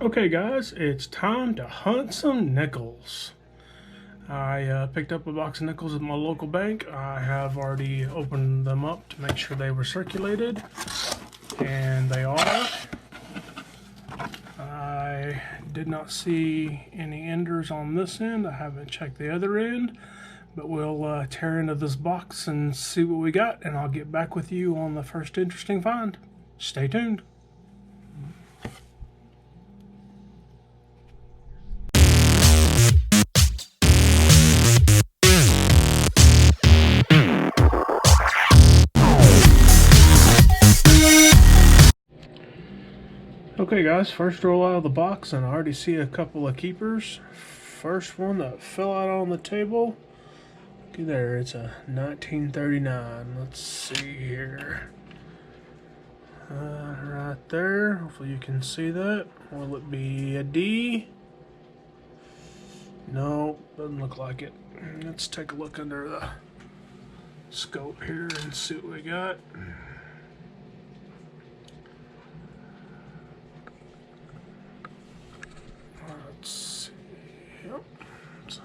Okay guys, it's time to hunt some nickels. I picked up a box of nickels at my local bank. I have already opened them up to make sure they were circulated, and they are. I did not see any enders on this end. I haven't checked the other end, but we'll tear into this box and see what we got, and I'll get back with you on the first interesting find. Stay tuned. Okay guys, first roll out of the box, and I already see a couple of keepers. First one that fell out on the table. Looky there, it's a 1939. Let's see here. Right there, hopefully you can see that. Will it be a D? No, doesn't look like it. Let's take a look under the scope here and see what we got. Let's see. Yep. It's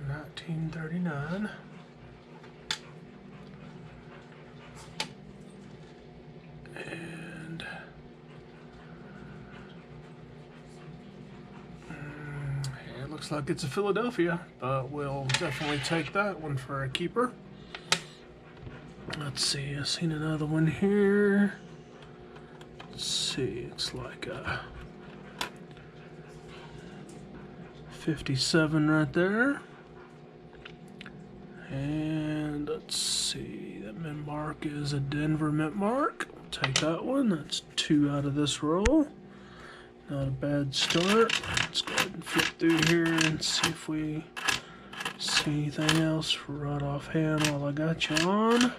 1939. And it looks like it's a Philadelphia, but we'll definitely take that one for a keeper. Let's see, I've seen another one here. Let's see, it's like a 57 right there. And let's see, that mint mark is a Denver mint mark. Take that one. That's 2 out of this roll. Not a bad start. Let's go ahead and flip through here and see if we see anything else right offhand while I got you on.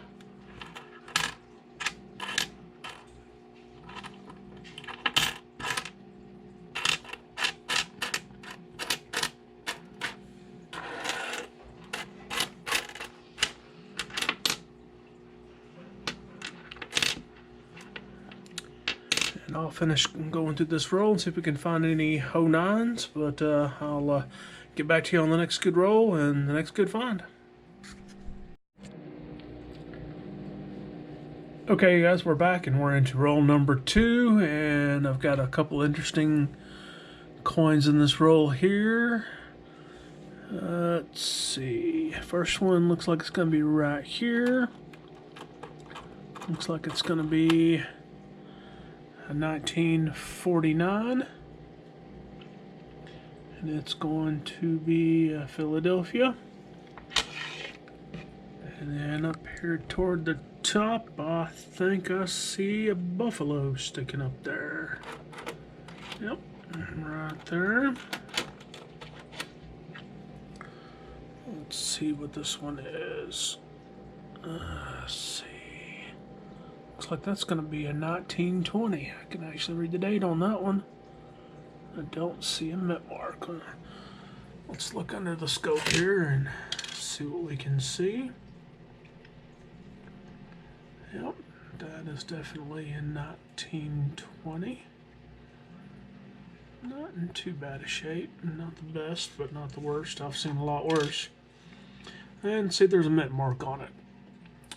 And I'll finish going through this roll and see if we can find any 09s, but I'll get back to you on the next good roll and the next good find. Okay guys, we're back and we're into roll number 2, and I've got a couple interesting coins in this roll here. Let's see, first one looks like it's going to be right here. Looks like it's going to be a 1949, and it's going to be a Philadelphia. And then up here toward the top, I think I see a buffalo sticking up there. Yep, right there. Let's see what this one is. Let's see. Looks like that's going to be a 1920. I can actually read the date on that one. I don't see a mint mark. Let's look under the scope here and see what we can see. Yep, that is definitely a 1920. Not in too bad a shape. Not the best, but not the worst. I've seen a lot worse. And see, there's a mint mark on it.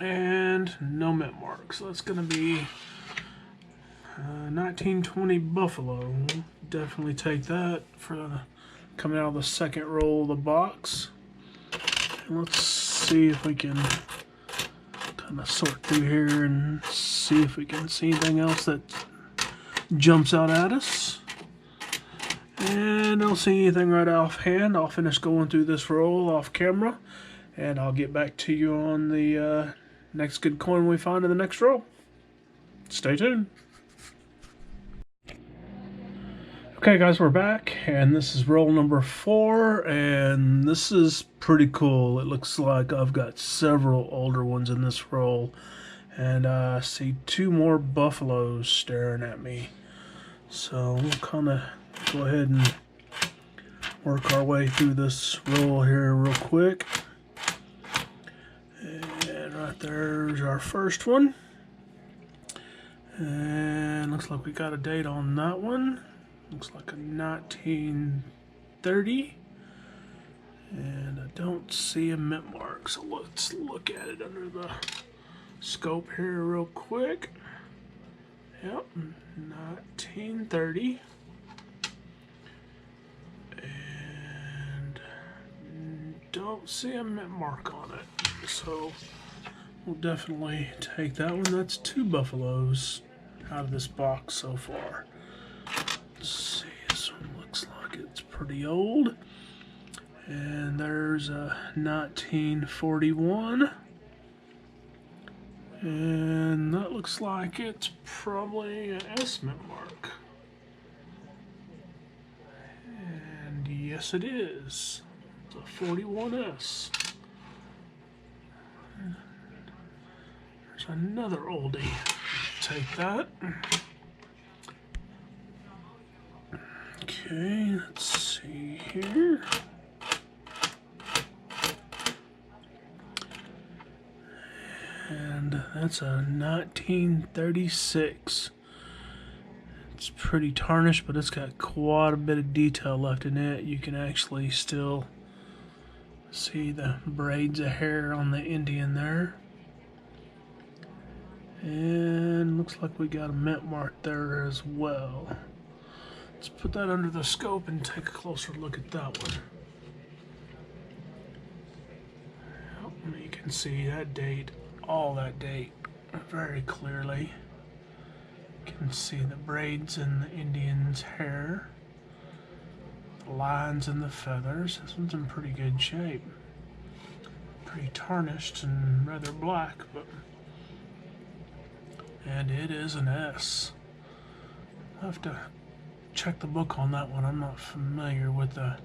And no mint mark, so that's going to be 1920 Buffalo. We'll definitely take that for coming out of the second roll of the box. And let's see if we can kind of sort through here and see if we can see anything else that jumps out at us. And I don't see anything right offhand. I'll finish going through this roll off camera, and I'll get back to you on the next good coin we find in the next roll. Stay tuned. Okay guys, we're back, and this is roll number 4, and this is pretty cool. It looks like I've got several older ones in this roll, and I see 2 more buffaloes staring at me. So we'll kind of go ahead and work our way through this roll here real quick. And right there's our first one. And looks like we got a date on that one. Looks like a 1930. And I don't see a mint mark, so let's look at it under the scope here real quick. Yep, 1930. And don't see a mint mark on it. So we'll definitely take that one. That's 2 buffaloes out of this box so far. Let's see, this one looks like it's pretty old. And there's a 1941. And that looks like it's probably an S mint mark. And yes, it is. It's a 41S. There's another oldie. Take that. Okay, let's see here. And that's a 1936. It's pretty tarnished, but it's got quite a bit of detail left in it. You can actually still see the braids of hair on the Indian there. And looks like we got a mint mark there as well. Let's put that under the scope and take a closer look at that one. You can see that date. All that date very clearly. You can see the braids in the Indian's hair, the lines and the feathers. This one's in pretty good shape. Pretty tarnished and rather black, and it is an S. I'll have to check the book on that one. I'm not familiar with the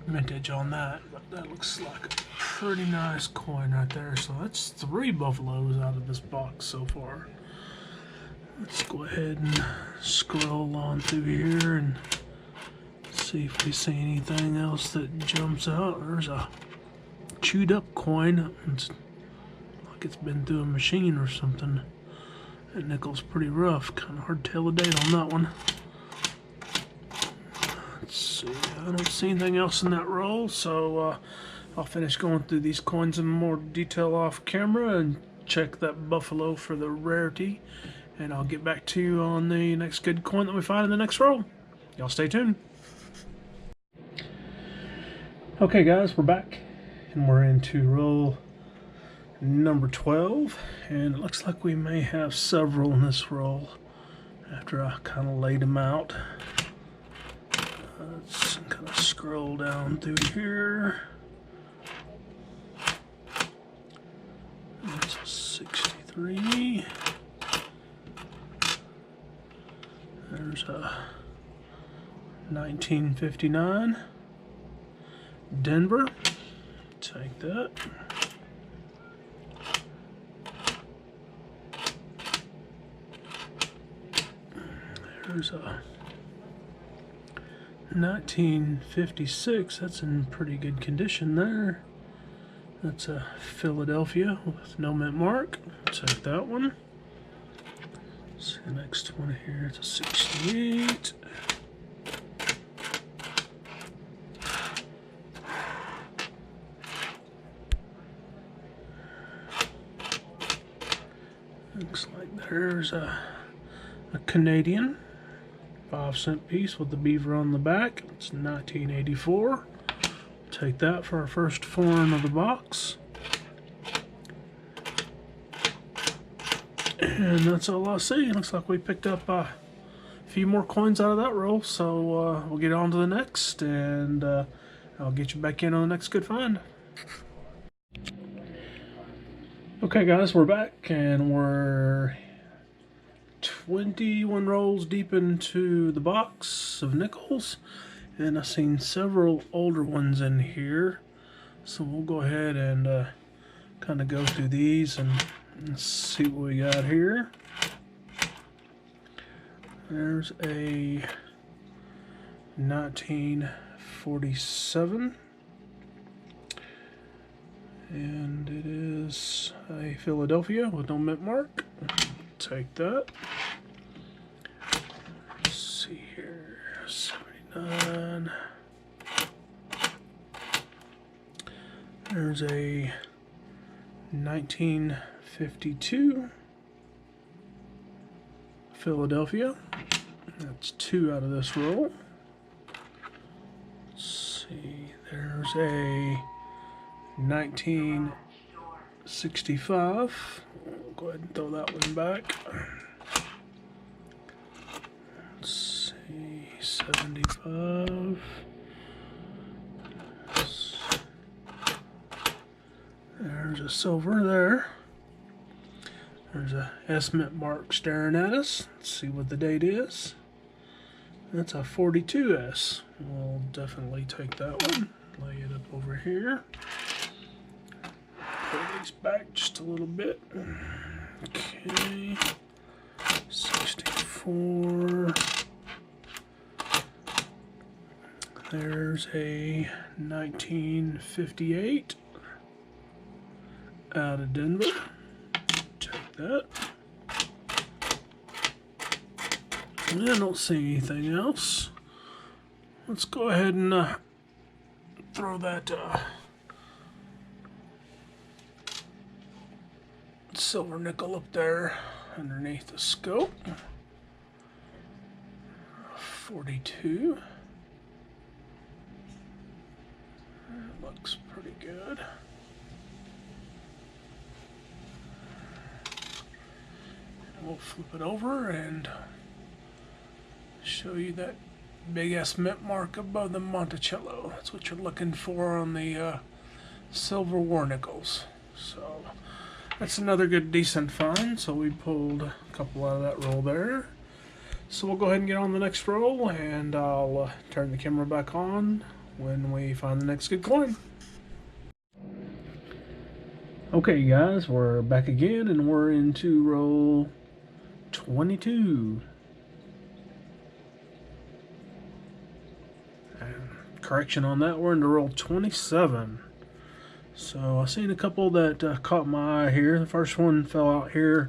mintage on that, but that looks like a pretty nice coin right there. So that's 3 buffaloes out of this box so far. Let's go ahead and scroll on through here and see if we see anything else that jumps out. There's a chewed up coin. It's like it's been through a machine or something. That nickel's pretty rough. Kind of hard to tell the date on that one. Let's see, I don't see anything else in that roll, so I'll finish going through these coins in more detail off camera and check that buffalo for the rarity, and I'll get back to you on the next good coin that we find in the next roll. Y'all stay tuned. Okay guys, we're back and we're into roll number 12, and it looks like we may have several in this roll after I kind of laid them out. Let's kind of scroll down through here. That's a 63. There's a 1959. Denver. Take that. There's a 1956. That's in pretty good condition there. That's a Philadelphia with no mint mark. Take that one. See the next one here. It's a 68. Looks like there's a Canadian 5-cent piece with the beaver on the back. It's 1984. Take that for our first foreign of the box. And that's all I see. Looks like we picked up a few more coins out of that roll, so we'll get on to the next, and I'll get you back in on the next good find. Okay guys, we're back, and we're 21 rolls deep into the box of nickels, and I've seen several older ones in here, so we'll go ahead and kind of go through these and see what we got here. There's a 1947, and it is a Philadelphia with no mint mark. take that. Let's see here, 79. There's a 1952 Philadelphia. That's 2 out of this roll. Let's see, there's a 1965. We'll go ahead and throw that one back. Let's see, 75. There's a silver there. There's a S Mint mark staring at us. Let's see what the date is. That's a 42S. We'll definitely take that one. Lay it up over here. Pull these back just a little bit. Okay. 64. There's a 1958 out of Denver. Take that. I don't see anything else. Let's go ahead and throw that silver nickel up there underneath the scope. 42. That looks pretty good. We'll flip it over and show you that big S Mint mark above the Monticello. That's what you're looking for on the silver war nickels. So that's another good decent find. So we pulled a couple out of that roll there. So we'll go ahead and get on the next roll, and I'll turn the camera back on when we find the next good coin. Okay guys, we're back again and we're into roll 22. Correction on that, we're into roll 27. So I've seen a couple that caught my eye here. The first one fell out here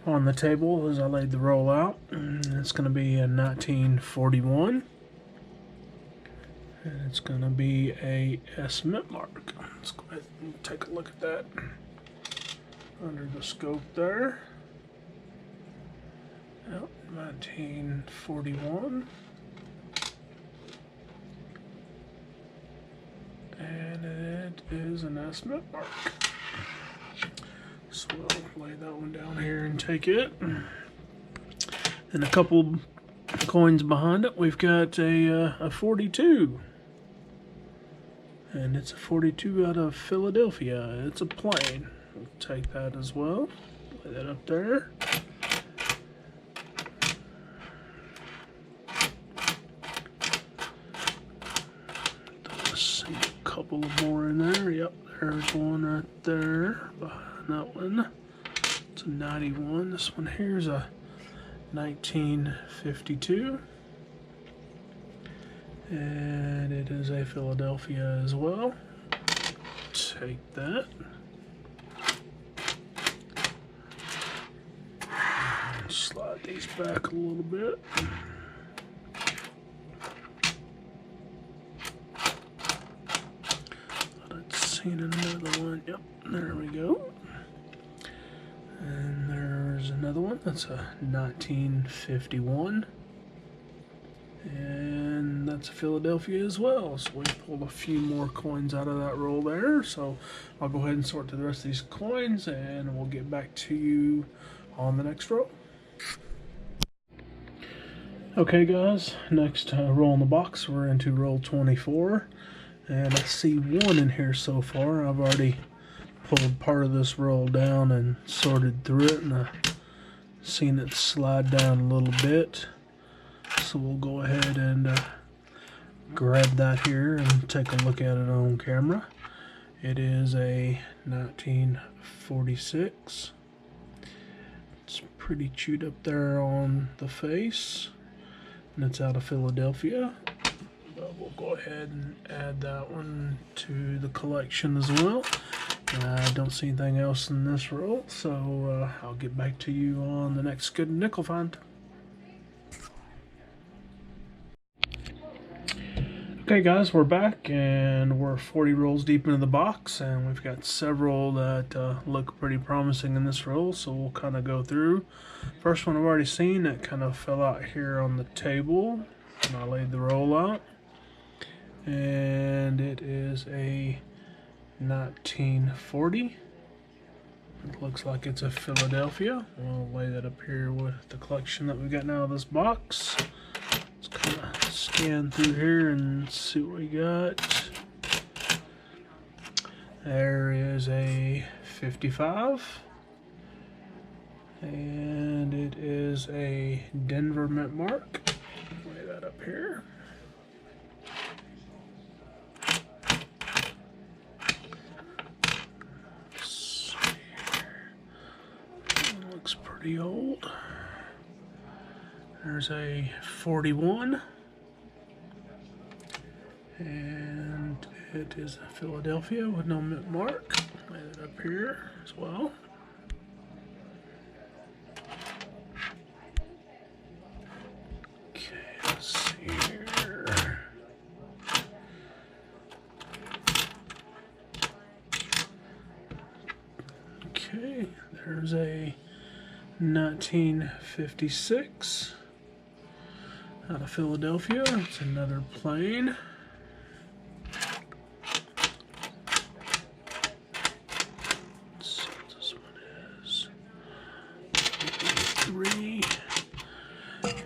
on the table as I laid the roll out. It's going to be a 1941. And it's going to be a S Mint mark. Let's go ahead and take a look at that under the scope there. Yep, 1941. And it is an S Mint mark. So we'll lay that one down here and take it. And a couple coins behind it, we've got a 42. And it's a 42 out of Philadelphia. It's a plain. We'll take that as well. Lay that up there. See a couple more in there. Yep, there's one right there behind that one. It's a 91. This one here is a 1952. And it is a Philadelphia as well. Take that. Slide these back a little bit. I'd seen another one. Yep, there we go. And there's another one. That's a 1951. And that's a Philadelphia as well. So we pulled a few more coins out of that roll there. So I'll go ahead and sort through the rest of these coins and we'll get back to you on the next roll. Okay guys, next roll in the box, we're into roll 24. And I see one in here so far. I've already pulled part of this roll down and sorted through it, and I've seen it slide down a little bit. So we'll go ahead and grab that here and take a look at it on camera. It is a 1946. It's pretty chewed up there on the face, and it's out of Philadelphia. But we'll go ahead and add that one to the collection as well. I don't see anything else in this roll, so I'll get back to you on the next good nickel find. Okay guys, we're back and we're 40 rolls deep into the box, and we've got several that look pretty promising in this roll, so we'll kind of go through. First one I've already seen, it kind of fell out here on the table, and I laid the roll out. And it is a 1940. It looks like it's a Philadelphia. We'll lay that up here with the collection that we got now of this box. Let's kind of scan through here and see what we got. There is a 55. And it is a Denver mint mark. Lay that up here. Looks pretty old. There's a 41. And it is a Philadelphia with no mint mark. Lay that up here as well. Okay, let's see here. Okay, there's a 1956 out of Philadelphia. It's another plane. Let's see what this one is. 3.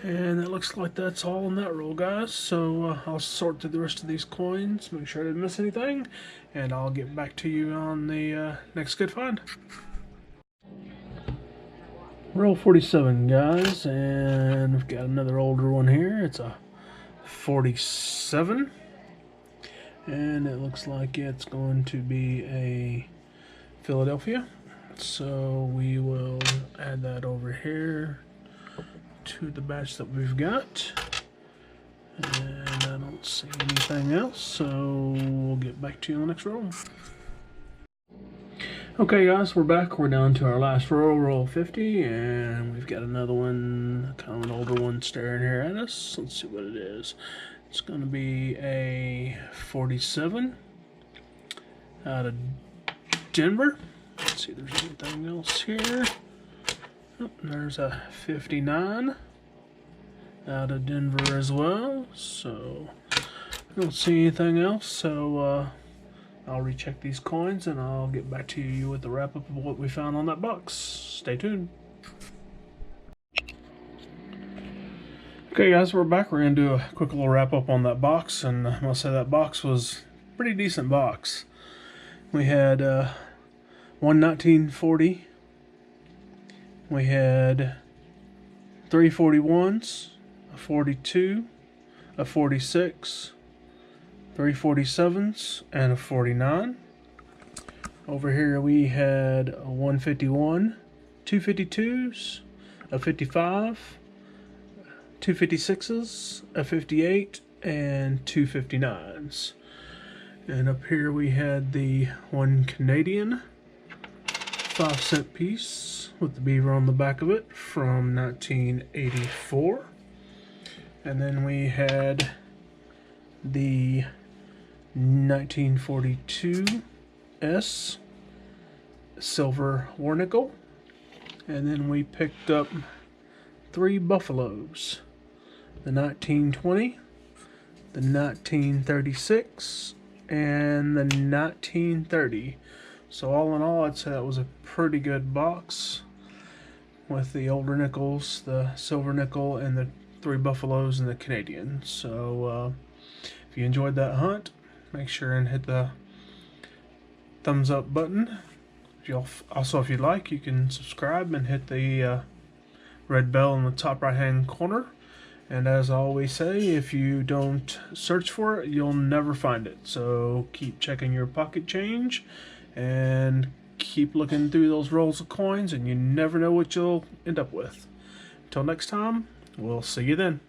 And it looks like that's all in that roll, guys. So I'll sort through the rest of these coins, make sure I didn't miss anything, and I'll get back to you on the next good find. Roll 47, guys, and we've got another older one here. It's a 47, and it looks like it's going to be a Philadelphia. So we will add that over here to the batch that we've got. And I don't see anything else, so we'll get back to you on the next roll. Okay guys, we're back. We're down to our last roll, roll 50, and we've got another one, kind of an older one staring here at us. Let's see what it is. It's going to be a 47 out of Denver. Let's see if there's anything else here. Oh, there's a 59 out of Denver as well. So I don't see anything else, so I'll recheck these coins and I'll get back to you with the wrap up of what we found on that box. Stay tuned. Okay guys, we're back. We're going to do a quick little wrap up on that box, and I must say that box was a pretty decent box. We had one 1940, we had 341s, a 42, a 46, 347s, and a 49. Over here we had a 151, 252s, a 55, 256s, a 58, and 259s. And up here we had the one Canadian 5-cent piece with the beaver on the back of it from 1984. And then we had the 1942 S silver war nickel, and then we picked up 3 buffaloes, the 1920, the 1936, and the 1930. So all in all, I'd say that was a pretty good box with the older nickels, the silver nickel, and the 3 buffaloes and the Canadian. So if you enjoyed that hunt, make sure and hit the thumbs up button. If you'd like, you can subscribe and hit the red bell in the top right hand corner. And as I always say, if you don't search for it, you'll never find it. So keep checking your pocket change and keep looking through those rolls of coins, and you never know what you'll end up with. Until next time, we'll see you then.